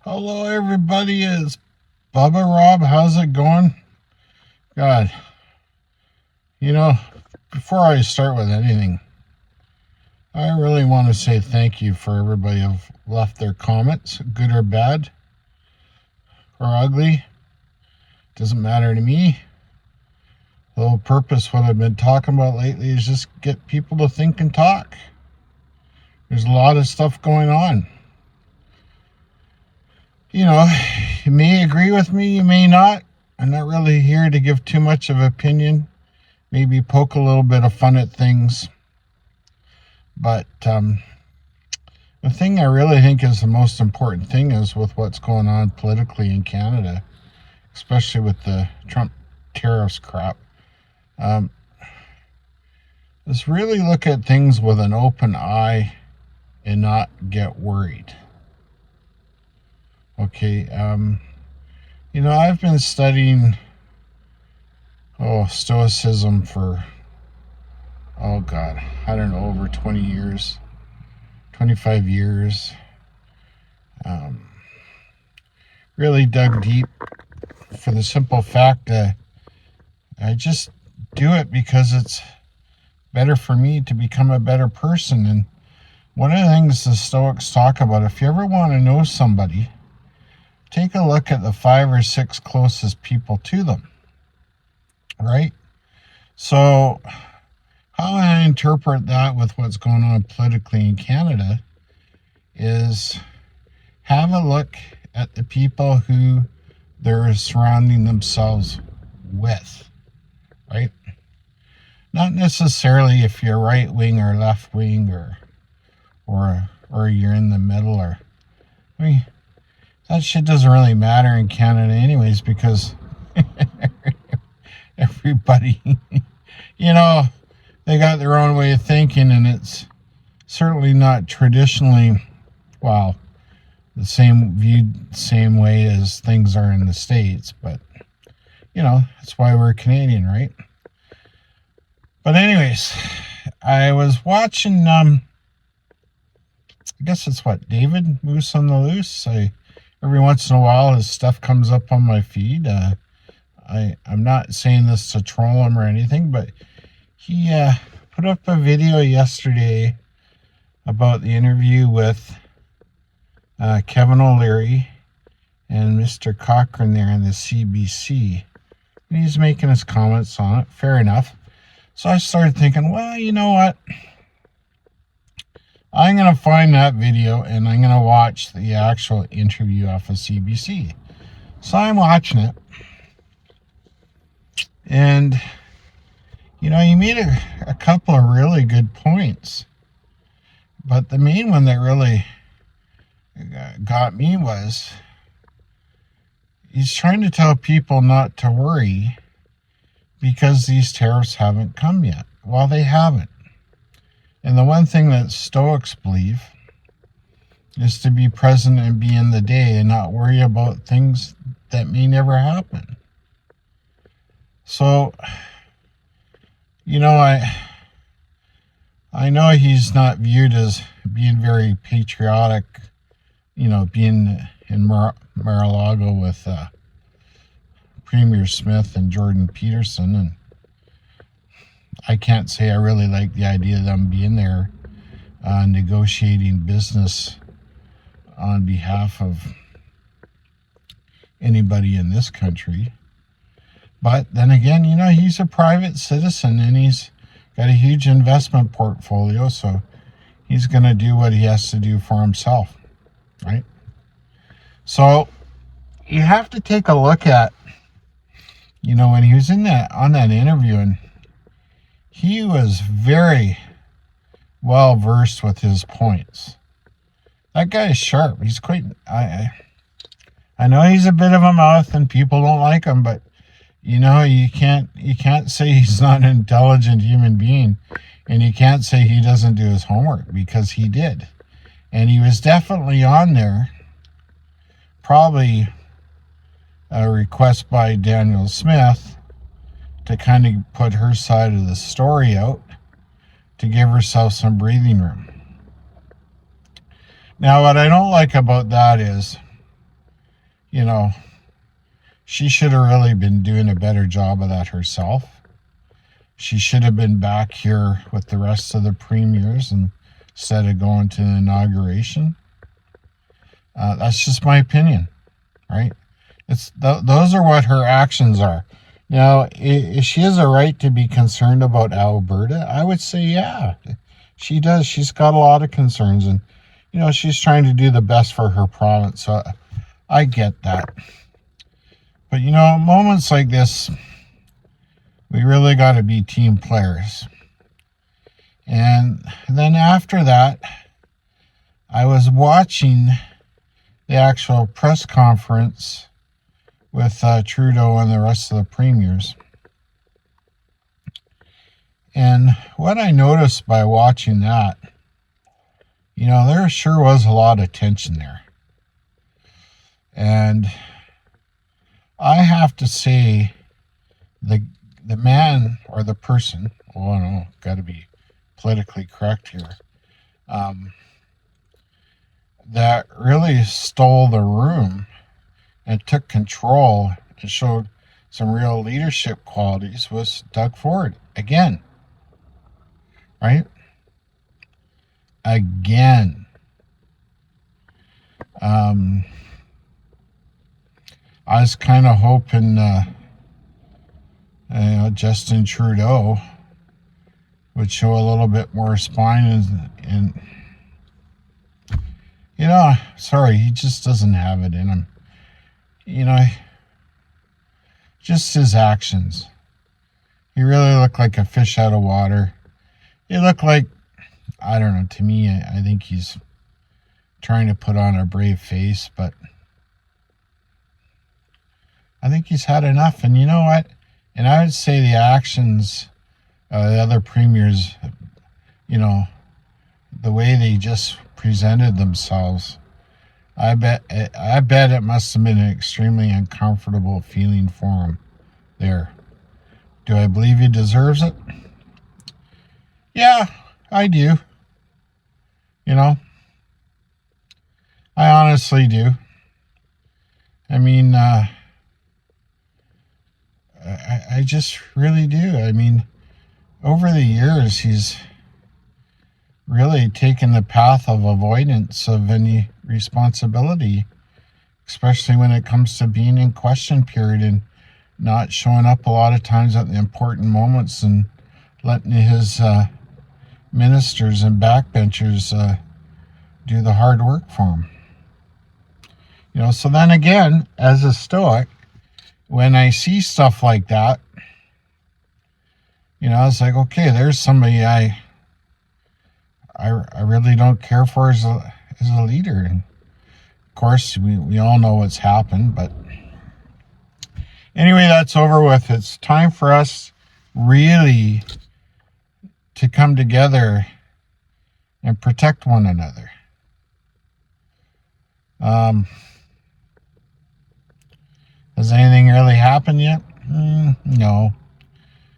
Hello, everybody. It's Bubba Rob. How's it going? God, before I start with anything, I really want to say thank you for everybody who've left their comments, good or bad or ugly. Doesn't matter to me. The whole purpose, what I've been talking about lately, is just get people to think and talk. There's a lot of stuff going on. You may agree with me, you may not. I'm not really here to give too much of an opinion. Maybe poke a little bit of fun at things. But the thing I really think is the most important thing is with what's going on politically in Canada, especially with the Trump tariffs crap, is really look at things with an open eye and not get worried. Okay, I've been studying Stoicism for, over 20 years, 25 years. Really dug deep for the simple fact that I just do it because it's better for me to become a better person. And one of the things the Stoics talk about, if you ever want to know somebody, take a look at the 5 or 6 closest people to them, right? So how I interpret that with what's going on politically in Canada is have a look at the people who they're surrounding themselves with, right? Not necessarily if you're right wing or left wing or you're in the middle that shit doesn't really matter in Canada anyways, because everybody, they got their own way of thinking, and it's certainly not traditionally, the same way as things are in the States, but, that's why we're Canadian, right? But anyways, I was watching, I guess it's David Moose on the Loose. Every once in a while, his stuff comes up on my feed. I'm not saying this to troll him or anything, but he put up a video yesterday about the interview with Kevin O'Leary and Mr. Cochran there in the CBC. And he's making his comments on it. Fair enough. So I started thinking, well, you know what? I'm going to find that video and I'm going to watch the actual interview off of CBC. So I'm watching it. And, he made a couple of really good points. But the main one that really got me was he's trying to tell people not to worry because these tariffs haven't come yet. Well, they haven't. And the one thing that Stoics believe is to be present and be in the day and not worry about things that may never happen. So, I know he's not viewed as being very patriotic, being in Mar-a-Lago with Premier Smith and Jordan Peterson, and I can't say I really like the idea of them being there negotiating business on behalf of anybody in this country. But then again, he's a private citizen and he's got a huge investment portfolio, so he's going to do what he has to do for himself, right? So you have to take a look at, when he was on that interview, and he was very well versed with his points. That guy is sharp. He's quite. I know he's a bit of a mouth, and people don't like him, but you can't say he's not an intelligent human being, and you can't say he doesn't do his homework, because he did, and he was definitely on there. Probably a request by Daniel Smith to kind of put her side of the story out, to give herself some breathing room. Now, what I don't like about that is you know, she should have really been doing a better job of that herself. She should have been back here with the rest of the premiers instead of going to the inauguration. That's just my opinion, right? Those are what her actions are. Now, if she has a right to be concerned about Alberta, I would say, yeah, she does. She's got a lot of concerns, and, she's trying to do the best for her province. So I get that. But, moments like this, we really got to be team players. And then after that, I was watching the actual press conference with Trudeau and the rest of the premiers. And what I noticed by watching that, there sure was a lot of tension there. And I have to say, the man or the person, got to be politically correct here, that really stole the room and took control and showed some real leadership qualities was Doug Ford. Again. Right? Again. I was kind of hoping Justin Trudeau would show a little bit more spine and sorry, he just doesn't have it in him. Just his actions. He really looked like a fish out of water. He looked like, I don't know, to me, I think he's trying to put on a brave face, but I think he's had enough. And you know what? And I would say the actions of the other premiers, the way they just presented themselves, I bet it must have been an extremely uncomfortable feeling for him there. Do I believe he deserves it? Yeah, I do. I honestly do. I mean, I just really do. I mean, over the years, he's really taken the path of avoidance of any responsibility, especially when it comes to being in question period and not showing up a lot of times at the important moments and letting his ministers and backbenchers do the hard work for him. So then again, as a Stoic, when I see stuff like that, it's like, okay, there's somebody I really don't care for as a leader. And of course, we all know what's happened, but anyway, that's over with. It's time for us really to come together and protect one another. Has anything really happened yet? No.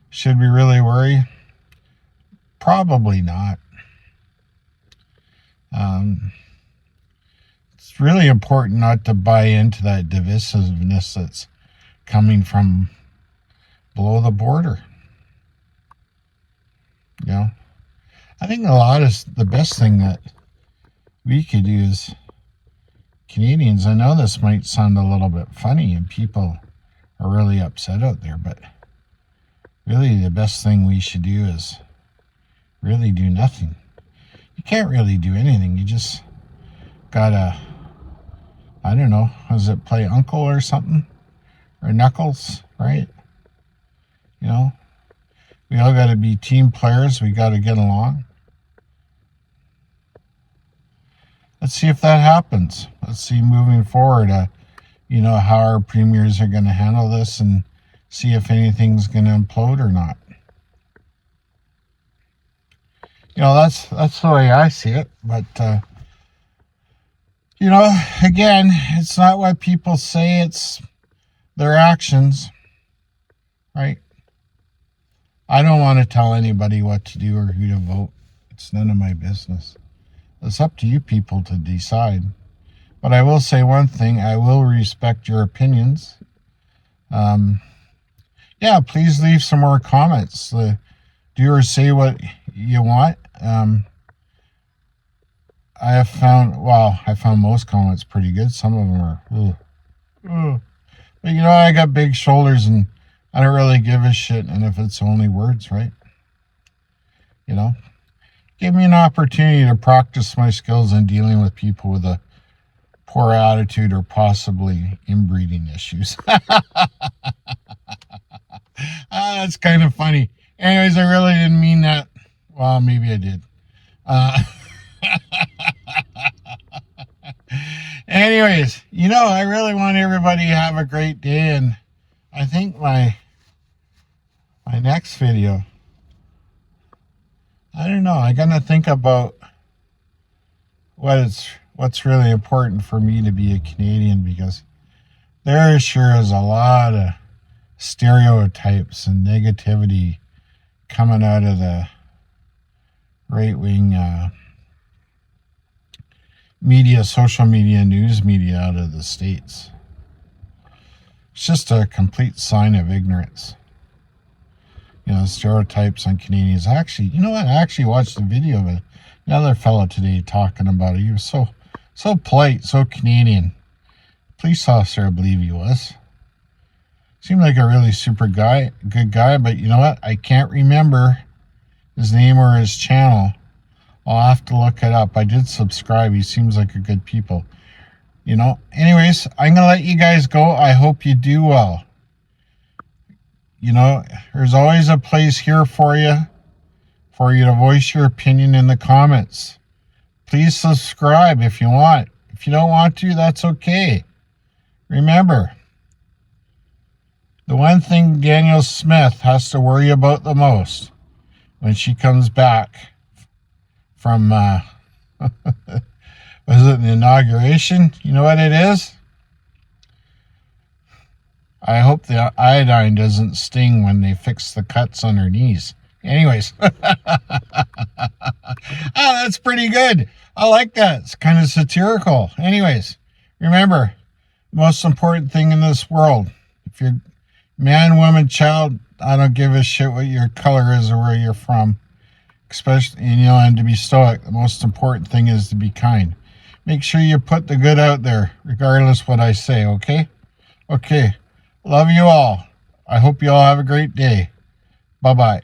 Should we really worry? Probably not. It's really important not to buy into that divisiveness that's coming from below the border. I think the best thing that we could do as Canadians, I know this might sound a little bit funny and people are really upset out there, but really the best thing we should do is really do nothing. You can't really do anything. You just gotta, I don't know, does it play Uncle or something? Or Knuckles, right? We all gotta be team players. We gotta get along. Let's see if that happens. Let's see moving forward, how our premiers are going to handle this and see if anything's going to implode or not. That's the way I see it. But, again, it's not what people say, it's their actions, right? I don't want to tell anybody what to do or who to vote. It's none of my business. It's up to you people to decide. But I will say one thing. I will respect your opinions. Yeah, please leave some more comments. Do or say what you want. I found most comments pretty good. Some of them are, but you know, I got big shoulders and I don't really give a shit. And if it's only words, right? You know, give me an opportunity to practice my skills in dealing with people with a poor attitude or possibly inbreeding issues. That's kind of funny. Anyways, I really didn't mean that. Well, maybe I did. Anyways, you know, I really want everybody to have a great day, and I think my next video, I don't know, I gotta think about what's really important for me to be a Canadian, because there sure is a lot of stereotypes and negativity coming out of the right-wing media, social media, news media out of the States. It's just a complete sign of ignorance. You know, stereotypes on Canadians. Actually, you know what? I actually watched a video of another fellow today talking about it. He was so polite, so Canadian. Police officer, I believe he was. Seemed like a really good guy, but you know what? I can't remember his name or his channel. I'll have to look it up. I did subscribe. He seems like a good people. You know, anyways, I'm going to let you guys go. I hope you do well. You know, there's always a place here for you to voice your opinion in the comments. Please subscribe if you want. If you don't want to, that's okay. Remember, the one thing Danielle Smith has to worry about the most when she comes back from, was it an inauguration? You know what it is? I hope the iodine doesn't sting when they fix the cuts on her knees. Anyways. That's pretty good. I like that. It's kind of satirical. Anyways, remember, the most important thing in this world, if you're man, woman, child, I don't give a shit what your color is or where you're from. Especially, you know, and to be stoic, the most important thing is to be kind. Make sure you put the good out there, regardless what I say, okay? Okay. Love you all. I hope you all have a great day. Bye-bye.